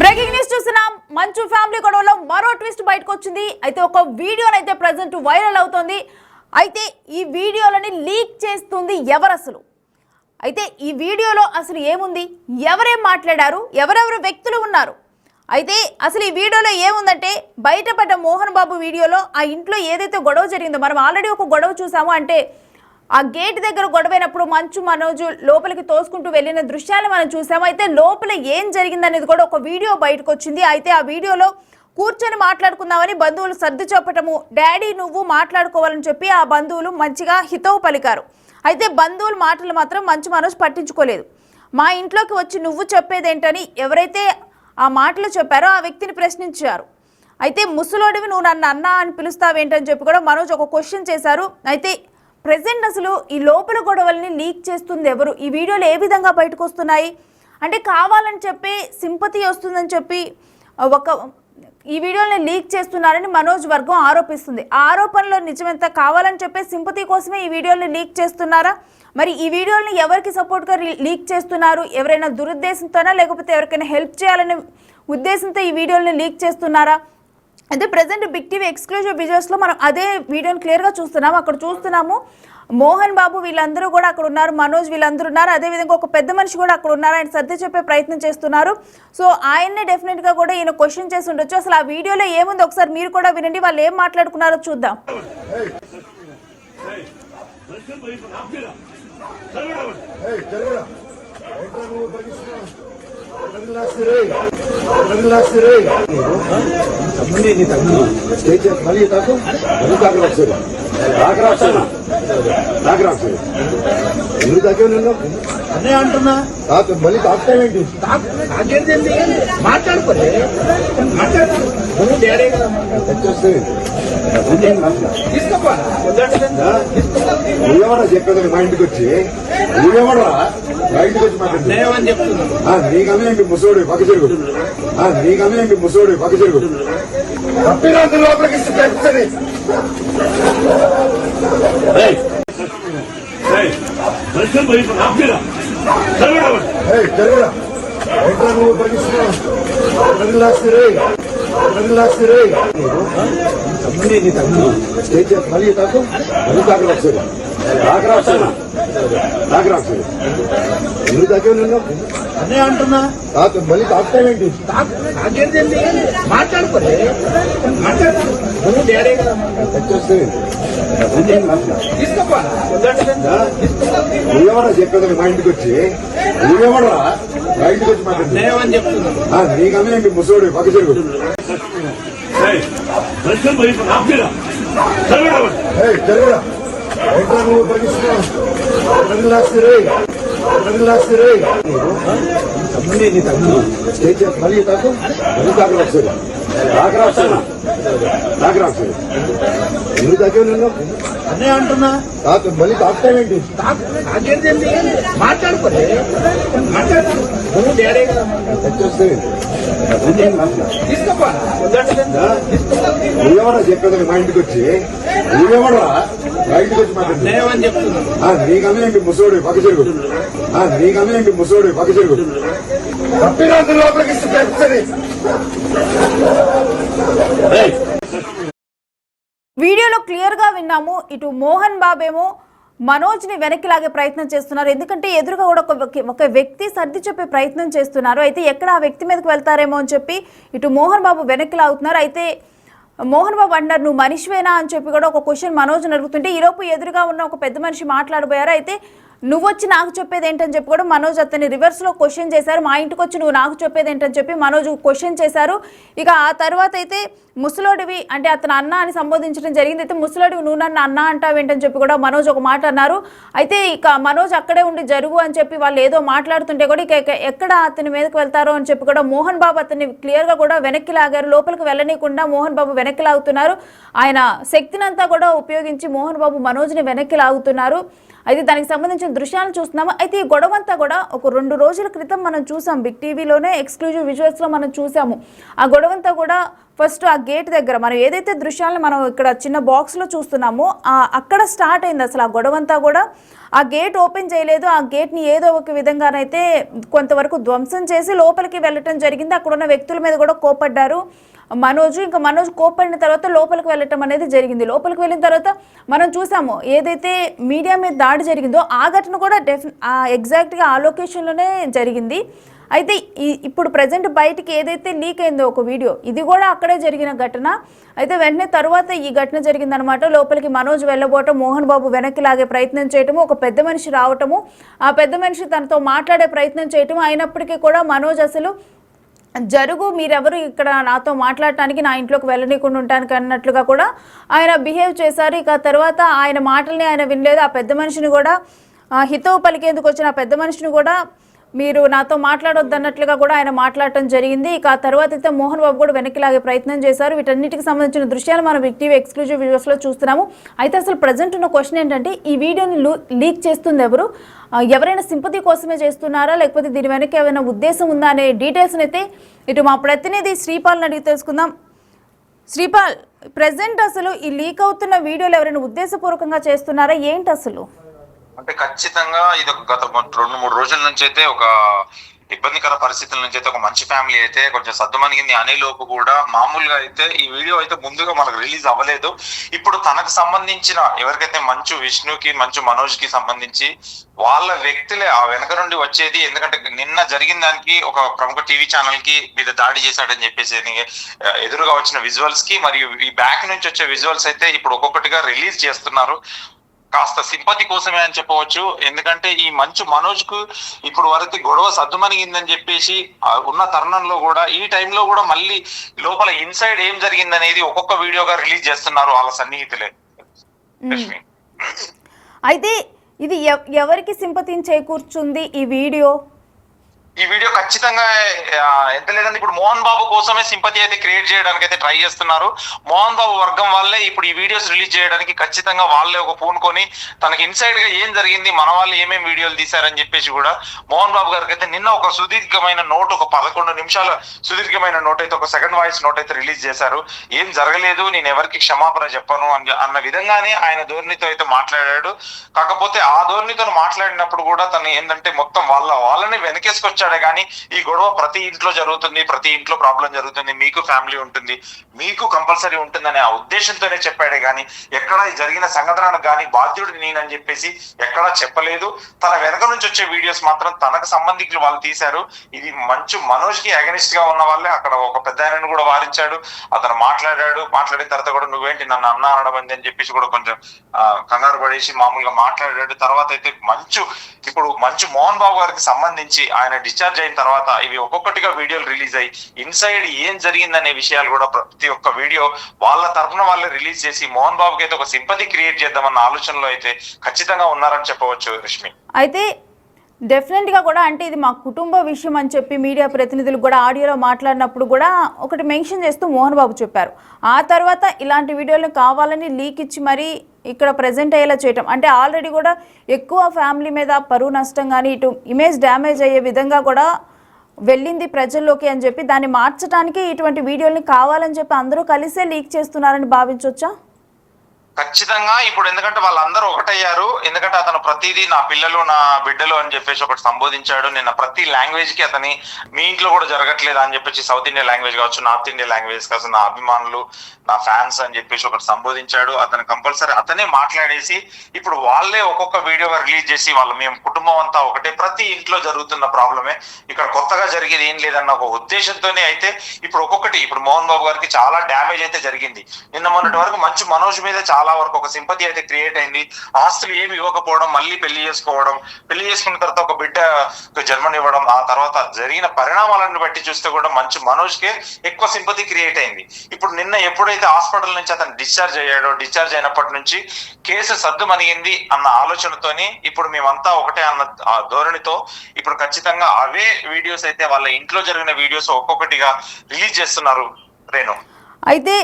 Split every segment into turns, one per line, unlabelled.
Breaking news చూస్తున్నాం. మంచు family గొడవలో మరో ట్విస్ట్ బయటకు వచ్చింది. అయితే ఒక వీడియోనైతే ప్రెజెంట్ వైరల్ అవుతోంది. అయితే ఈ వీడియోలని లీక్ చేస్తుంది ఎవరు అసలు? అయితే ఈ వీడియోలో అసలు ఏముంది, ఎవరేం మాట్లాడారు, ఎవరెవరు వ్యక్తులు ఉన్నారు? అయితే అసలు ఈ వీడియోలో ఏముందంటే, బయటపడ్డ మోహన్ బాబు వీడియోలో ఆ ఇంట్లో ఏదైతే గొడవ జరిగిందో, మనం ఆల్రెడీ ఒక గొడవ చూసాము. అంటే ఆ గేట్ దగ్గర గొడవైనప్పుడు మంచు మనోజు లోపలికి తోసుకుంటూ వెళ్ళిన దృశ్యాలు మనం చూసాము. అయితే లోపల ఏం జరిగిందనేది కూడా ఒక వీడియో బయటకు వచ్చింది. అయితే ఆ వీడియోలో కూర్చొని మాట్లాడుకుందామని బంధువులు సర్ది చెప్పటము, డాడీ నువ్వు మాట్లాడుకోవాలని చెప్పి ఆ బంధువులు మంచిగా హితవు పలికారు. అయితే బంధువుల మాటలు మాత్రం మంచు మనోజ్ పట్టించుకోలేదు. మా ఇంట్లోకి వచ్చి నువ్వు చెప్పేదేంటని ఎవరైతే ఆ మాటలు చెప్పారో ఆ వ్యక్తిని ప్రశ్నించారు. అయితే ముసలోడివి నువ్వు నన్ను అన్నా అని పిలుస్తావేంటని చెప్పి కూడా మనోజ్ ఒక క్వశ్చన్ చేశారు. అయితే ప్రెజెంట్ అసలు ఈ లోపల గొడవల్ని లీక్ చేస్తుంది ఎవరు? ఈ వీడియోలు ఏ విధంగా బయటకు వస్తున్నాయి అంటే, కావాలని చెప్పి సింపతి వస్తుందని చెప్పి ఈ వీడియోని లీక్ చేస్తున్నారని మనోజ్ వర్గం ఆరోపిస్తుంది. ఆ ఆరోపణలో నిజమెంత? కావాలని చెప్పి సింపతి కోసమే ఈ వీడియోని లీక్ చేస్తున్నారా? మరి ఈ వీడియోని ఎవరికి సపోర్ట్గా లీక్ చేస్తున్నారు? ఎవరైనా దురుద్దేశంతోనా, లేకపోతే ఎవరికైనా హెల్ప్ చేయాలనే ఉద్దేశంతో ఈ వీడియోని లీక్ చేస్తున్నారా? అయితే ప్రజెంట్ బిగ్ టీవీ ఎక్స్క్లూజివ్ వీడియోస్లో మనం అదే వీడియోని క్లియర్గా చూస్తున్నాము. అక్కడ చూస్తున్నాము మోహన్ బాబు వీళ్ళందరూ కూడా అక్కడ ఉన్నారు, మనోజ్ వీళ్ళందరూ ఉన్నారు, అదేవిధంగా ఒక పెద్ద మనిషి కూడా అక్కడ ఉన్నారు. ఆయన సర్ది చెప్పే ప్రయత్నం చేస్తున్నారు. సో ఆయన్నే డెఫినెట్గా కూడా ఈయన క్వశ్చన్ చేసి ఉండొచ్చు. అసలు ఆ వీడియోలో ఏముంది ఒకసారి మీరు కూడా వినండి, వాళ్ళు ఏం మాట్లాడుకున్నారో చూద్దాం.
అదే అంటున్నా మళ్ళీ తాకుతావేంటి? మాట్లాడుకోలే
నువ్వేమన్నా చెప్పేది మా ఇంటికి వచ్చి, నువ్వేమన్నా మా ఇంటికి వచ్చి మాట్లాడుతున్నావు. నీకనేంటి ముసోడు పక్క చెరుగు, నీకనేంటి ముసోడు పక్క చెరుగు లోపలికి నువ్వు పరిగిస్తున్నావు. మళ్ళీ తాకు మళ్ళీ తాకరా ఒకసారి ఎందుకు తాకే నిన్ను
అదే అంటున్నా
మళ్ళీ తాకుతావేంటి?
మాట్లాడుకోలే
నువ్వేమన్నా చెప్పేది మా ఇంటికి వచ్చి, నువ్వేమన్నా మా ఇంటికి వచ్చి మాట్లాడుతున్నా. నీకనేంటి ముసోడు పక్క చెరుగు, నువ్వు పరిగిస్తున్నావు. మళ్ళీ తాకు మళ్ళీ తాకరా ఒకసారి ఎందుకు తాకే నిన్ను
అదే అంటున్నా
మళ్ళీ తాకుతావేంటి?
మాట్లాడుకోలే
నువ్వేమన్నా చెప్పేది మా ఇంటికి వచ్చి, నువ్వేమన్నా మా ఇంటికి వచ్చి మాట్లాడుతున్నా. నీకనేంటి ముసోడు పక్క చెరుగు, నీకనేంటి ముసోడు పక్క చెరుగు లోపలికి
వీడియోలో క్లియర్గా విన్నాము. ఇటు మోహన్ బాబేమో మనోజ్ని వెనక్కి లాగే ప్రయత్నం చేస్తున్నారు. ఎందుకంటే ఎదురుగా కూడా ఒక వ్యక్తి సర్ది చెప్పే ప్రయత్నం చేస్తున్నారు. అయితే ఎక్కడ ఆ వ్యక్తి మీదకి వెళ్తారేమో అని చెప్పి ఇటు మోహన్ బాబు వెనక్కి లాగుతున్నారు. అయితే మోహన్ బాబు అంటారు నువ్వు మనిషివేనా అని చెప్పి కూడా ఒక క్వశ్చన్ మనోజ్ అడుగుతుంటే, ఈలోపు ఎదురుగా ఉన్న ఒక పెద్ద మనిషి మాట్లాడబోయారు. అయితే నువ్వు వచ్చి నాకు చెప్పేది ఏంటని చెప్పి కూడా మనోజ్ అతన్ని రివర్స్లో క్వశ్చన్ చేశారు. మా ఇంటికి వచ్చి నువ్వు నాకు చెప్పేది ఏంటని చెప్పి మనోజ్ క్వశ్చన్ చేశారు. ఇక ఆ తర్వాత అయితే ముసలోడివి అంటే అతను అన్న అని సంబోధించడం జరిగింది. అయితే ముసలోడివి నువ్వు నన్ను అన్న అంటావేంటని చెప్పి కూడా మనోజ్ ఒక మాట అన్నారు. అయితే ఇక మనోజ్ అక్కడే ఉండి జరుగు అని చెప్పి వాళ్ళు ఏదో మాట్లాడుతుంటే కూడా ఇక ఎక్కడ అతని మీదకి వెళ్తారో అని చెప్పి కూడా మోహన్ బాబు అతన్ని క్లియర్గా కూడా వెనక్కి లాగారు. లోపలికి వెళ్ళనీయకుండా మోహన్ బాబు వెనక్కి లాగుతున్నారు. ఆయన శక్తినంతా కూడా ఉపయోగించి మోహన్ బాబు మనోజ్ని వెనక్కి లాగుతున్నారు. అయితే దానికి సంబంధించిన దృశ్యాలను చూస్తున్నాము. అయితే ఈ గొడవ అంతా కూడా ఒక 2 రోజుల క్రితం మనం చూసాం, బిగ్ టీవీలోనే ఎక్స్క్లూజివ్ విజువల్స్లో మనం చూసాము. ఆ గొడవ అంతా కూడా ఫస్ట్ ఆ గేట్ దగ్గర మనం ఏదైతే దృశ్యాలను మనం ఇక్కడ చిన్న బాక్స్లో చూస్తున్నామో అక్కడ స్టార్ట్ అయింది అసలు ఆ గొడవంతా కూడా. ఆ గేట్ ఓపెన్ చేయలేదు, ఆ గేట్ని ఏదో ఒక విధంగానైతే కొంతవరకు ధ్వంసం చేసి లోపలికి వెళ్ళటం జరిగింది. అక్కడ ఉన్న వ్యక్తుల మీద కూడా కోపడ్డారు మనోజ్ కోపడిన తర్వాత లోపలికి వెళ్ళటం అనేది జరిగింది. లోపలికి వెళ్ళిన తర్వాత మనం చూసాము ఏదైతే మీడియా మీద దాడి జరిగిందో ఆ ఘటన కూడా ఎగ్జాక్ట్గా ఆ లొకేషన్లోనే జరిగింది. అయితే ఇప్పుడు ప్రజెంట్ బయటికి ఏదైతే లీక్ అయిందో ఒక వీడియో, ఇది కూడా అక్కడే జరిగిన ఘటన. అయితే వెంటనే తర్వాత ఈ ఘటన జరిగిందనమాట. లోపలికి మనోజ్ వెళ్ళబోవటం, మోహన్ బాబు వెనక్కి లాగే ప్రయత్నం చేయటము, ఒక పెద్ద మనిషి రావటము, ఆ పెద్ద మనిషి తనతో మాట్లాడే ప్రయత్నం చేయటము. అయినప్పటికీ కూడా మనోజ్ అసలు జరుగు, మీరెవరు ఇక్కడ నాతో మాట్లాడటానికి, నా ఇంట్లోకి వెళ్ళనీకుండా ఉండటానికి అన్నట్లుగా కూడా ఆయన బిహేవ్ చేశారు. ఇక తర్వాత ఆయన మాటల్ని ఆయన వినలేదు. ఆ పెద్ద మనిషిని కూడా హితవు పలికేందుకు వచ్చిన ఆ పెద్ద మనిషిని కూడా మీరు నాతో మాట్లాడొద్దు అన్నట్లుగా కూడా ఆయన మాట్లాడటం జరిగింది. ఇక ఆ తర్వాత అయితే మోహన్ బాబు కూడా వెనక్కి లాగే ప్రయత్నం చేశారు. వీటన్నిటికి సంబంధించిన దృశ్యాలు మనం బిగ్ టీవీ ఎక్స్క్లూజివ్ వీడియోస్లో చూస్తున్నాము. అయితే అసలు ప్రజెంట్ ఉన్న క్వశ్చన్ ఏంటంటే, ఈ వీడియోని లీక్ చేస్తుంది ఎవరు? ఎవరైనా సింపతి కోసమే చేస్తున్నారా, లేకపోతే దీని వెనక ఏమైనా ఉద్దేశం ఉందా అనే డీటెయిల్స్ని అయితే ఇటు మా ప్రతినిధి శ్రీపాల్ని అడిగి తెలుసుకుందాం. శ్రీపాల్, ప్రజెంట్ అసలు ఈ లీక్ అవుతున్న వీడియోలు ఎవరైనా ఉద్దేశపూర్వకంగా చేస్తున్నారా, ఏంటి అసలు?
అంటే ఖచ్చితంగా ఇది ఒక గత 2-3 రోజుల నుంచి అయితే ఒక ఇబ్బందికర పరిస్థితుల నుంచి అయితే ఒక మంచి ఫ్యామిలీ అయితే కొంచెం సద్దుమణిగింది అనేలోపు కూడా మామూలుగా అయితే ఈ వీడియో అయితే ముందుగా మనకు రిలీజ్ అవ్వలేదు. ఇప్పుడు తనకు సంబంధించిన ఎవరికైతే మంచు విష్ణుకి, మంచు మనోజ్ కి సంబంధించి వాళ్ళ వ్యక్తులే ఆ వెనక నుండి వచ్చేది. ఎందుకంటే నిన్న జరిగిన దానికి ఒక ప్రముఖ టీవీ ఛానల్ కి మీద దాడి చేశాడని చెప్పేసి ఎదురుగా వచ్చిన విజువల్స్ కి మరియు ఈ బ్యాక్ నుంచి వచ్చే విజువల్స్ అయితే ఇప్పుడు ఒక్కొక్కటిగా రిలీజ్ చేస్తున్నారు. కాస్త సింపతి కోసమే అని చెప్పవచ్చు. ఎందుకంటే ఈ మంచు మనోజ్ కు ఇప్పుడు వరకు గొడవ సద్దుమణిగిందని చెప్పేసి ఉన్న తరుణంలో కూడా ఈ టైంలో కూడా మళ్ళీ లోపల ఇన్సైడ్ ఏం జరిగిందనేది ఒక్కొక్క వీడియోగా రిలీజ్ చేస్తున్నారు వాళ్ళ సన్నిహితులే.
అయితే ఇది ఎవరికి సింపతిని చేకూర్చుంది ఈ వీడియో?
ఈ వీడియో ఖచ్చితంగా ఎంత లేదంటే ఇప్పుడు మోహన్ బాబు కోసమే సింపతి అయితే క్రియేట్ చేయడానికి అయితే ట్రై చేస్తున్నారు. మోహన్ బాబు వర్గం వాళ్ళే ఇప్పుడు ఈ వీడియోస్ రిలీజ్ చేయడానికి ఖచ్చితంగా వాళ్ళే ఒక పూనుకొని తనకి ఇన్సైడ్ గా ఏం జరిగింది, మన వాళ్ళు ఏమేమి వీడియోలు తీశారని చెప్పేసి కూడా మోహన్ బాబు గారికి అయితే నిన్న ఒక సుదీర్ఘమైన నోట్, ఒక 11 నిమిషాల సుదీర్ఘమైన నోట్ అయితే, ఒక సెకండ్ వాయిస్ నోట్ అయితే రిలీజ్ చేశారు. ఏం జరగలేదు, నేను ఎవరికి క్షమాపణ చెప్పను అన్న విధంగానే ఆయన ధోరణితో అయితే మాట్లాడాడు. కాకపోతే ఆ ధోరణితో మాట్లాడినప్పుడు కూడా తను ఏంటంటే మొత్తం వాళ్ళని వెనకేసుకొచ్చాడు. కానీ ఈ గొడవ ప్రతి ఇంట్లో జరుగుతుంది, ప్రతి ఇంట్లో ప్రాబ్లం జరుగుతుంది, మీకు ఫ్యామిలీ ఉంటుంది, మీకు కంపల్సరీ ఉంటుందనే ఆ ఉద్దేశంతోనే చెప్పాడే కానీ ఎక్కడ జరిగిన సంఘటనకు కానీ బాధ్యుడు నేనని చెప్పేసి ఎక్కడా చెప్పలేదు. తన వెనక నుంచి వచ్చే వీడియోస్ మాత్రం తనకు సంబంధికులు వాళ్ళు తీశారు. ఇది మంచు మనోజ్ కి అగెనిస్ట్ గా ఉన్న వాళ్ళే. అక్కడ ఒక పెద్ద ఆయనను కూడా వారించాడు, అతను మాట్లాడిన తర్వాత కూడా నువ్వేంటి నన్ను అన్న అనడం అని చెప్పేసి కూడా కొంచెం కంగారు పడేసి మామూలుగా మాట్లాడాడు. తర్వాత అయితే ఇప్పుడు మంచు మోహన్ బాబు గారికి సంబంధించి ఆయన డిశ్చార్జ్ అయిన తర్వాత ఇవి ఒక్కొక్కటిగా వీడియోలు రిలీజ్ అయ్యి ఇన్సైడ్ ఏం జరిగిందనే విషయాలు కూడా ప్రతి ఒక్క వీడియో వాళ్ళ తరఫున వాళ్ళే రిలీజ్ చేసి మోహన్ బాబుకి అయితే ఒక సింపతి క్రియేట్ చేద్దామన్న ఆలోచనలో అయితే ఖచ్చితంగా ఉన్నారని చెప్పవచ్చు రష్మి.
అయితే డెఫినెట్గా కూడా అంటే ఇది మా కుటుంబ విషయం అని చెప్పి మీడియా ప్రతినిధులు కూడా ఆడియోలో మాట్లాడినప్పుడు కూడా ఒకటి మెన్షన్ చేస్తూ మోహన్ బాబు చెప్పారు. ఆ తర్వాత ఇలాంటి వీడియోలను కావాలని లీక్ ఇచ్చి మరీ ఇక్కడ ప్రజెంట్ అయ్యేలా చేయటం అంటే ఆల్రెడీ కూడా ఎక్కువ ఫ్యామిలీ మీద పరువు నష్టం కానీ ఇటు ఇమేజ్ డ్యామేజ్ అయ్యే విధంగా కూడా వెళ్ళింది ప్రజల్లోకి అని చెప్పి దాన్ని మార్చడానికి ఇటువంటి వీడియోల్ని కావాలని చెప్పి అందరూ కలిసే లీక్ చేస్తున్నారని భావించవచ్చా?
ఖచ్చితంగా ఇప్పుడు ఎందుకంటే వాళ్ళందరూ ఒకటయ్యారు. ఎందుకంటే అతను ప్రతిదీ నా పిల్లలు, నా బిడ్డలు అని చెప్పేసి ఒకటి సంబోధించాడు. నిన్న ప్రతి లాంగ్వేజ్ కి అతని మీ ఇంట్లో కూడా జరగట్లేదా అని చెప్పేసి సౌత్ ఇండియా లాంగ్వేజ్ కావచ్చు, నార్త్ ఇండియా లాంగ్వేజ్ కావచ్చు, నా అభిమానులు, నా ఫ్యాన్స్ అని చెప్పేసి ఒకటి సంబోధించాడు. అతను కంపల్సరీ అతనే మాట్లాడేసి ఇప్పుడు వాళ్ళే ఒక్కొక్క వీడియోగా రిలీజ్ చేసి మేము కుటుంబం అంతా ఒకటే, ప్రతి ఇంట్లో జరుగుతున్న ప్రాబ్లమే, ఇక్కడ కొత్తగా జరిగేది ఏం లేదన్న ఒక ఉద్దేశంతోనే అయితే ఇప్పుడు ఒక్కొక్కటి ఇప్పుడు మోహన్ బాబు గారికి చాలా డ్యామేజ్ అయితే జరిగింది. నిన్న మొన్నటి వరకు మంచు మనోజ్ మీద చాలా వరకు ఒక సింపతి అయితే క్రియేట్ అయింది. ఆస్తులు ఏమి ఇవ్వకపోవడం, మళ్ళీ పెళ్లి చేసుకున్న తర్వాత ఒక బిడ్డ జన్మనివ్వడం, ఆ తర్వాత జరిగిన పరిణామాలను బట్టి చూస్తే కూడా మంచు మనోజ్ కే ఎక్కువ సింపతి క్రియేట్ అయింది. ఇప్పుడు నిన్న ఎప్పుడైతే హాస్పిటల్ నుంచి అతను డిశ్చార్జ్ అయినప్పటి నుంచి కేసు సద్దుమణిగింది అన్న ఆలోచనతోని ఇప్పుడు మేమంతా ఒకటే అన్న ధోరణితో ఇప్పుడు ఖచ్చితంగా అవే వీడియోస్ అయితే వాళ్ళ ఇంట్లో జరిగిన వీడియోస్ ఒక్కొక్కటిగా రిలీజ్ చేస్తున్నారు రేణు.
అయితే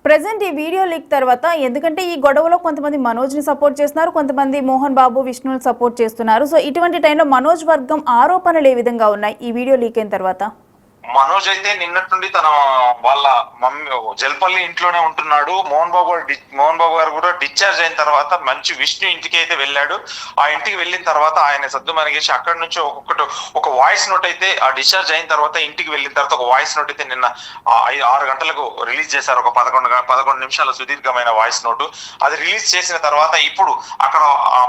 ప్రజెంట్ ఈ వీడియో లీక్ తర్వాత, ఎందుకంటే ఈ గొడవలో కొంతమంది మనోజ్ని సపోర్ట్ చేస్తున్నారు, కొంతమంది మోహన్ బాబు విష్ణుని సపోర్ట్ చేస్తున్నారు. సో ఇటువంటి టైంలో మనోజ్ వర్గం ఆరోపణలు ఏ విధంగా ఉన్నాయి ఈ వీడియో లీక్ అయిన తర్వాత?
మనోజ్ అయితే నిన్నటి నుండి తన వాళ్ళ మమ్మీ జల్పల్లి ఇంట్లోనే ఉంటున్నాడు. మోహన్ బాబు గారు కూడా డిశ్చార్జ్ అయిన తర్వాత మంచి విష్ణు ఇంటికి అయితే వెళ్ళాడు. ఆ ఇంటికి వెళ్ళిన తర్వాత ఆయన సద్దు మనగేసి అక్కడి నుంచి ఒక వాయిస్ నోట్ అయితే ఆ డిశ్చార్జ్ అయిన తర్వాత ఇంటికి వెళ్ళిన తర్వాత ఒక వాయిస్ నోట్ అయితే నిన్న 6 గంటలకు రిలీజ్ చేశారు. ఒక 11 నిమిషాల సుదీర్ఘమైన వాయిస్ నోటు. అది రిలీజ్ చేసిన తర్వాత ఇప్పుడు అక్కడ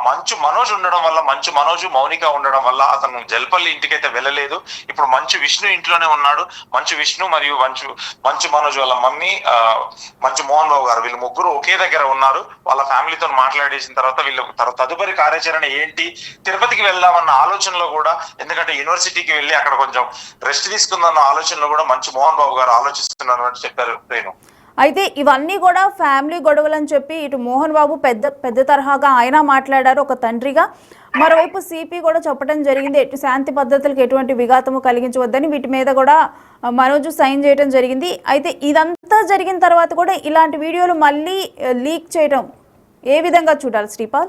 మంచు మనోజ్ ఉండడం వల్ల, మంచు మనోజ్ మౌనిక ఉండడం వల్ల అతను జల్పల్లి ఇంటికి అయితే వెళ్ళలేదు. ఇప్పుడు మంచు విష్ణు ఇంట్లోనే ఉన్నాడు. మంచు విష్ణు మరియు మంచు మనోజ్ వాళ్ళ మమ్మీ మంచు మోహన్ బాబు గారు, వీళ్ళు ముగ్గురు ఒకే దగ్గర ఉన్నారు. వాళ్ళ ఫ్యామిలీతో మాట్లాడేసిన తర్వాత వీళ్ళు తదుపరి కార్యాచరణ ఏంటి, తిరుపతికి వెళ్దామన్న ఆలోచనలో కూడా, ఎందుకంటే యూనివర్సిటీకి వెళ్ళి అక్కడ కొంచెం రెస్ట్ తీసుకుందన్న ఆలోచనలో కూడా మంచు మోహన్ బాబు గారు ఆలోచిస్తున్నారు అని చెప్పారు రేణు.
అయితే ఇవన్నీ కూడా ఫ్యామిలీ గొడవలు అని చెప్పి ఇటు మోహన్ బాబు పెద్ద తరహాగా ఆయన మాట్లాడారు ఒక తండ్రిగా. మరోవైపు సిపి కూడా చెప్పడం జరిగింది ఎటు శాంతి పద్ధతులకు ఎటువంటి విఘాతము కలిగించవద్దని. వీటి మీద కూడా మనోజ్ సైన్ చేయడం జరిగింది. అయితే ఇదంతా జరిగిన తర్వాత కూడా ఇలాంటి వీడియోలు మళ్ళీ లీక్ చేయడం ఏ విధంగా చూడాలి శ్రీపాల్?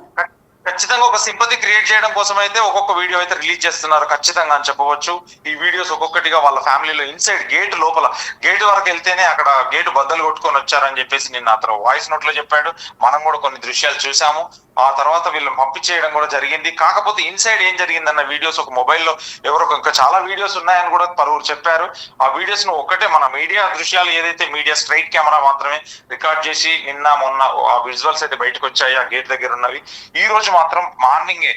ఖచ్చితంగా ఒక సింపతి క్రియేట్ చేయడం కోసం అయితే ఒక్కొక్క వీడియో అయితే రిలీజ్ చేస్తున్నారు ఖచ్చితంగా అని చెప్పవచ్చు. ఈ వీడియోస్ ఒక్కొక్కటిగా వాళ్ళ ఫ్యామిలీలో ఇన్సైడ్ గేట్ లోపల, గేట్ వరకు వెళ్తేనే అక్కడ గేటు బద్దలు కొట్టుకొని వచ్చారని చెప్పేసి నిన్న అతను వాయిస్ నోట్ లో చెప్పాడు. మనం కూడా కొన్ని దృశ్యాలు చూసాము. ఆ తర్వాత వీళ్ళు పంపించేయడం కూడా జరిగింది. కాకపోతే ఇన్సైడ్ ఏం జరిగిందన్న వీడియోస్ ఒక మొబైల్లో ఎవరో ఇంకా చాలా వీడియోస్ ఉన్నాయని కూడా పలువురు చెప్పారు. ఆ వీడియోస్ ను ఒక్కటే మన మీడియా దృశ్యాలు ఏదైతే మీడియా స్ట్రైట్ కెమెరా మాత్రమే రికార్డ్ చేసి నిన్న మొన్న ఆ విజువల్స్ అయితే బయటకు వచ్చాయి ఆ గేట్ దగ్గర ఉన్నవి. ఈ రోజు మాత్రం మార్నింగే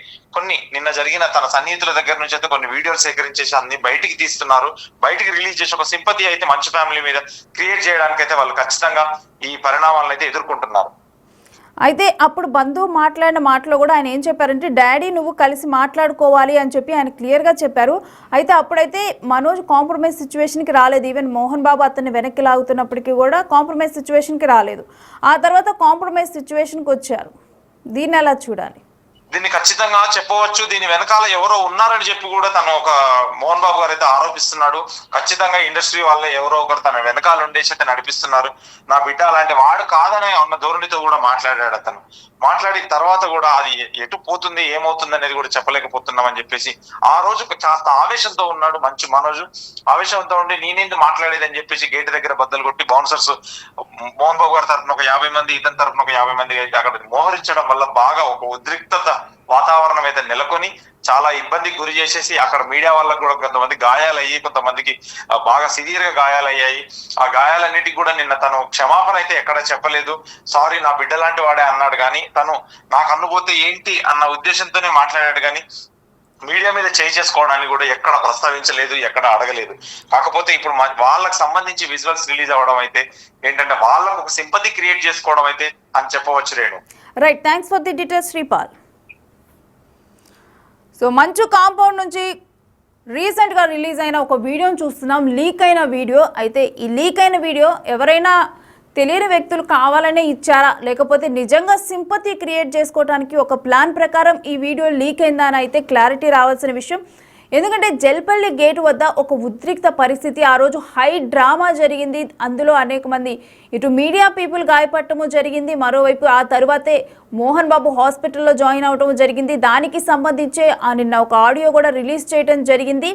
నిన్న జరిగిన తన సన్నిహితుల దగ్గర నుంచి అయితే కొన్ని వీడియోలు సేకరించేసి అన్ని బయటికి తీస్తున్నారు. బయటికి రిలీజ్ చేసి ఒక సింపతి అయితే మంచి ఫ్యామిలీ మీద క్రియేట్ చేయడానికి అయితే వాళ్ళు ఖచ్చితంగా ఈ పరిణామాలను అయితే ఎదుర్కొంటున్నారు.
అయితే అప్పుడు బంధువు మాట్లాడిన మాటలో కూడా ఆయన ఏం చెప్పారంటే, డాడీ నువ్వు కలిసి మాట్లాడుకోవాలి అని చెప్పి ఆయన క్లియర్గా చెప్పారు. అయితే అప్పుడైతే మనోజ్ కాంప్రమైజ్ సిచ్యువేషన్కి రాలేదు. ఈవెన్ మోహన్ బాబు అతన్ని వెనక్కి లాగుతున్నప్పటికీ కూడా కాంప్రమైజ్ సిచ్యువేషన్కి రాలేదు. ఆ తర్వాత కాంప్రమైజ్ సిచ్యువేషన్కి వచ్చారు. దీన్ని ఎలా చూడాలి?
దీన్ని ఖచ్చితంగా చెప్పవచ్చు. దీని వెనకాల ఎవరో ఉన్నారని చెప్పి కూడా తను ఒక మోహన్ బాబు గారు అయితే ఆరోపిస్తున్నాడు. ఖచ్చితంగా ఇండస్ట్రీ వాళ్ళే ఎవరో ఒకరు తన వెనకాల ఉండేసి అయితే నడిపిస్తున్నారు. నా బిడ్డ అలాంటి వాడు కాదని అన్న ధోరణితో కూడా మాట్లాడాడు అతను. మాట్లాడిన తర్వాత కూడా అది ఎటు పోతుంది ఏమవుతుంది అనేది కూడా చెప్పలేకపోతున్నాం అని చెప్పేసి ఆ రోజు కాస్త ఆవేశంతో ఉన్నాడు మంచు మనోజ్. ఆవేశంతో ఉండి నేనేంది మాట్లాడేదని చెప్పేసి గేట్ దగ్గర బద్దలు కొట్టి బౌన్సర్స్ మోహన్ బాబు గారి తరఫున ఒక 50 మంది, ఇతని తరఫున ఒక 50 మంది అయితే అక్కడ మోహరించడం వల్ల బాగా ఒక ఉద్రిక్తత వాతావరణం అయితే నెలకొని చాలా ఇబ్బందికి గురి చేసేసి అక్కడ మీడియా వాళ్ళకు కూడా కొంతమంది గాయాలయ్యి, కొంతమందికి బాగా సివియర్ గా గాయాలయ్యాయి. ఆ గాయాలన్నిటికీ కూడా నిన్న తను క్షమాపణ అయితే ఎక్కడ చెప్పలేదు. సారీ నా బిడ్డ లాంటి వాడే అన్నాడు కానీ తను నాకు అనుభూతి ఏంటి అన్న ఉద్దేశంతోనే మాట్లాడాడు కానీ మీడియా మీద చేసుకోవడానికి కూడా ఎక్కడ ప్రస్తావించలేదు, ఎక్కడ అడగలేదు. కాకపోతే ఇప్పుడు వాళ్ళకి సంబంధించి విజువల్స్ రిలీజ్ అవ్వడం అయితే ఏంటంటే వాళ్ళకు ఒక సింపతి క్రియేట్ చేసుకోవడం అయితే అని చెప్పవచ్చు Renu.
Right, thanks for the details Sripal. So మంచు కాంపౌండ్ నుంచి రీసెంట్గా రిలీజ్ అయిన ఒక వీడియోని చూస్తున్నాం, లీక్ అయిన వీడియో. అయితే ఈ లీక్ అయిన వీడియో ఎవరైనా తెలియని వ్యక్తులు కావాలనే ఇచ్చారా, లేకపోతే నిజంగా సింపతి క్రియేట్ చేసుకోవడానికి ఒక ప్లాన్ ప్రకారం ఈ వీడియో లీక్ అయిందా అని అయితే క్లారిటీ రావాల్సిన విషయం. ఎందుకంటే జల్పల్లి గేటు వద్ద ఒక ఉద్రిక్త పరిస్థితి, ఆ రోజు హై డ్రామా జరిగింది. అందులో అనేక మంది ఇటు మీడియా పీపుల్ గాయపడటము జరిగింది. మరోవైపు ఆ తరువాతే మోహన్ బాబు హాస్పిటల్లో జాయిన్ అవటం జరిగింది. దానికి సంబంధించే నిన్న ఒక ఆడియో కూడా రిలీజ్ చేయడం జరిగింది.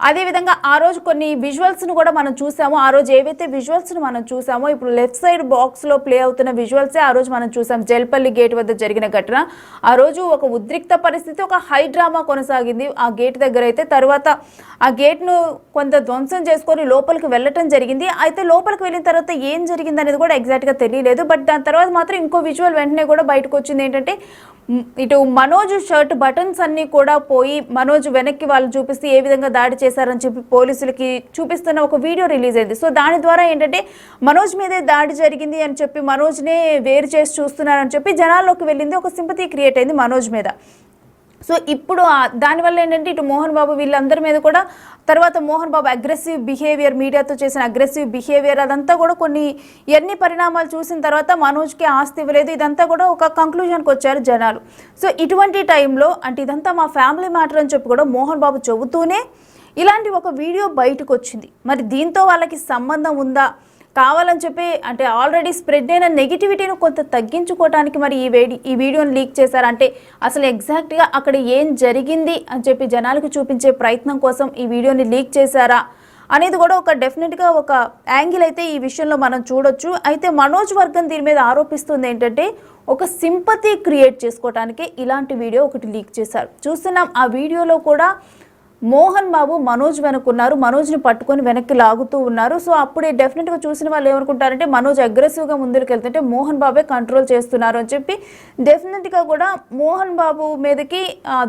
అదేవిధంగా ఆ రోజు కొన్ని విజువల్స్ను కూడా మనం చూసాము. ఆ రోజు ఏవైతే విజువల్స్ను మనం చూసామో ఇప్పుడు లెఫ్ట్ సైడ్ బాక్స్లో ప్లే అవుతున్న విజువల్సే ఆ రోజు మనం చూసాం. జల్పల్లి గేట్ వద్ద జరిగిన ఘటన, ఆ రోజు ఒక ఉద్రిక్త పరిస్థితి, ఒక హై డ్రామా కొనసాగింది ఆ గేట్ దగ్గర. అయితే తర్వాత ఆ గేట్ను కొంత ధ్వంసం చేసుకొని లోపలికి వెళ్ళటం జరిగింది. అయితే లోపలికి వెళ్ళిన తర్వాత ఏం జరిగింది అనేది కూడా ఎగ్జాక్ట్గా తెలియలేదు. బట్ దాని తర్వాత మాత్రం ఇంకో విజువల్ వెంటనే కూడా బయటకు వచ్చింది. ఏంటంటే ఇటు మనోజ్ షర్ట్ బటన్స్ అన్నీ కూడా పోయి మనోజ్ వెనక్కి వాళ్ళు చూపిస్తే ఏ విధంగా దాడి చేశారని చెప్పి పోలీసులకి చూపిస్తున్న ఒక వీడియో రిలీజ్ అయింది. సో దాని ద్వారా ఏంటంటే మనోజ్ మీదే దాడి జరిగింది అని చెప్పి మనోజ్నే వేరు చేసి చూస్తున్నారని చెప్పి జనాల్లోకి వెళ్ళింది, ఒక సింపతి క్రియేట్ అయింది మనోజ్ మీద. సో ఇప్పుడు దానివల్ల ఏంటంటే ఇటు మోహన్ బాబు వీళ్ళందరి మీద కూడా తర్వాత మోహన్ బాబు అగ్రెసివ్ బిహేవియర్, మీడియాతో చేసిన అగ్రెసివ్ బిహేవియర్, అదంతా కూడా ఎన్ని పరిణామాలు చూసిన తర్వాత మనోజ్కి ఆస్తి ఇవ్వలేదు, ఇదంతా కూడా ఒక కంక్లూజన్కి వచ్చారు జనాలు. సో ఇటువంటి టైంలో అంటే ఇదంతా మా ఫ్యామిలీ మ్యాటర్ అని చెప్పి కూడా మోహన్ బాబు చెబుతూనే ఇలాంటి ఒక వీడియో బయటకు వచ్చింది. మరి దీంతో వాళ్ళకి సంబంధం ఉందా, కావాలని చెప్పి అంటే ఆల్రెడీ స్ప్రెడ్ అయిన నెగిటివిటీని కొంత తగ్గించుకోవడానికి మరి ఈ వీడియోని లీక్ చేశారంటే అసలు ఎగ్జాక్ట్గా అక్కడ ఏం జరిగింది అని చెప్పి జనాలకు చూపించే ప్రయత్నం కోసం ఈ వీడియోని లీక్ చేశారా అనేది కూడా ఒక డెఫినెట్గా ఒక యాంగిల్ అయితే ఈ విషయంలో మనం చూడొచ్చు. అయితే మనోజ్ వర్గం దీని మీద ఆరోపిస్తుంది ఏంటంటే ఒక సింపతి క్రియేట్ చేసుకోవడానికి ఇలాంటి వీడియో ఒకటి లీక్ చేశారు. చూస్తున్నాం ఆ వీడియోలో కూడా మోహన్ బాబు మనోజ్ వెనుకున్నారు, మనోజ్ని పట్టుకొని వెనక్కి లాగుతూ ఉన్నారు. సో అప్పుడే డెఫినెట్గా చూసిన వాళ్ళు ఏమనుకుంటారంటే మనోజ్ అగ్రెసివ్గా ముందుకు వెళ్తుంటే మోహన్ బాబే కంట్రోల్ చేస్తున్నారు అని చెప్పి డెఫినెట్గా కూడా మోహన్ బాబు మీదకి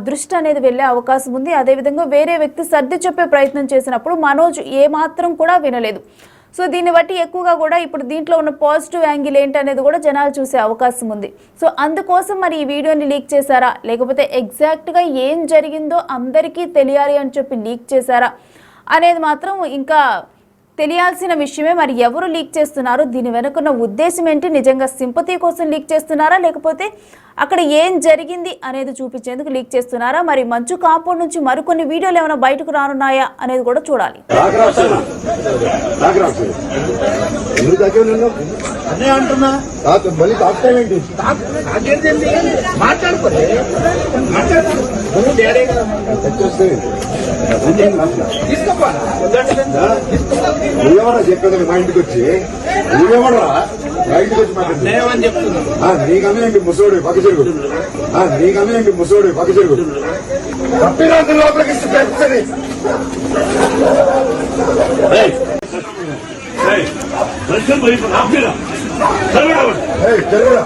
దృష్టి అనేది వెళ్ళే అవకాశం ఉంది. అదేవిధంగా వేరే వ్యక్తి సర్ది చెప్పే ప్రయత్నం చేసినప్పుడు మనోజ్ ఏమాత్రం కూడా వినలేదు. సో దీన్ని బట్టి ఎక్కువగా కూడా ఇప్పుడు దీంట్లో ఉన్న పాజిటివ్ యాంగిల్ ఏంటనేది కూడా జనాలు చూసే అవకాశం ఉంది. సో అందుకోసం మరి ఈ వీడియోని లీక్ చేశారా లేకపోతే ఎగ్జాక్ట్గా ఏం జరిగిందో అందరికీ తెలియాలి అని చెప్పి లీక్ చేశారా అనేది మాత్రం ఇంకా తెలియాల్సిన విషయమే. మరి ఎవరు లీక్ చేస్తున్నారు, దీని వెనుకున్న ఉద్దేశం ఏంటి, నిజంగా సింపతి కోసం లీక్ చేస్తున్నారా లేకపోతే అక్కడ ఏం జరిగింది అనేది చూపించేందుకు లీక్ చేస్తున్నారా? మరి మంచు కాంపౌండ్ నుంచి మరికొన్ని వీడియోలు ఏమైనా బయటకు రానున్నాయా అనేది కూడా చూడాలి.
అనే అంటున్నా మళ్ళీ తాకుతావేంటి?
నువ్వెవరా చెప్పేది మా ఇంటికి వచ్చి? నువ్వెవరా మా ఇంటికి వచ్చి మాట్లాడుతున్నావని చెప్తున్నా. నీకన్నా ఏంటి ముసోడు పక్క చెరుగు? నీకన్నా ఏంటి ముసోడు పక్క చెరుగు? తప్పినంత లోపలికి జరుగురా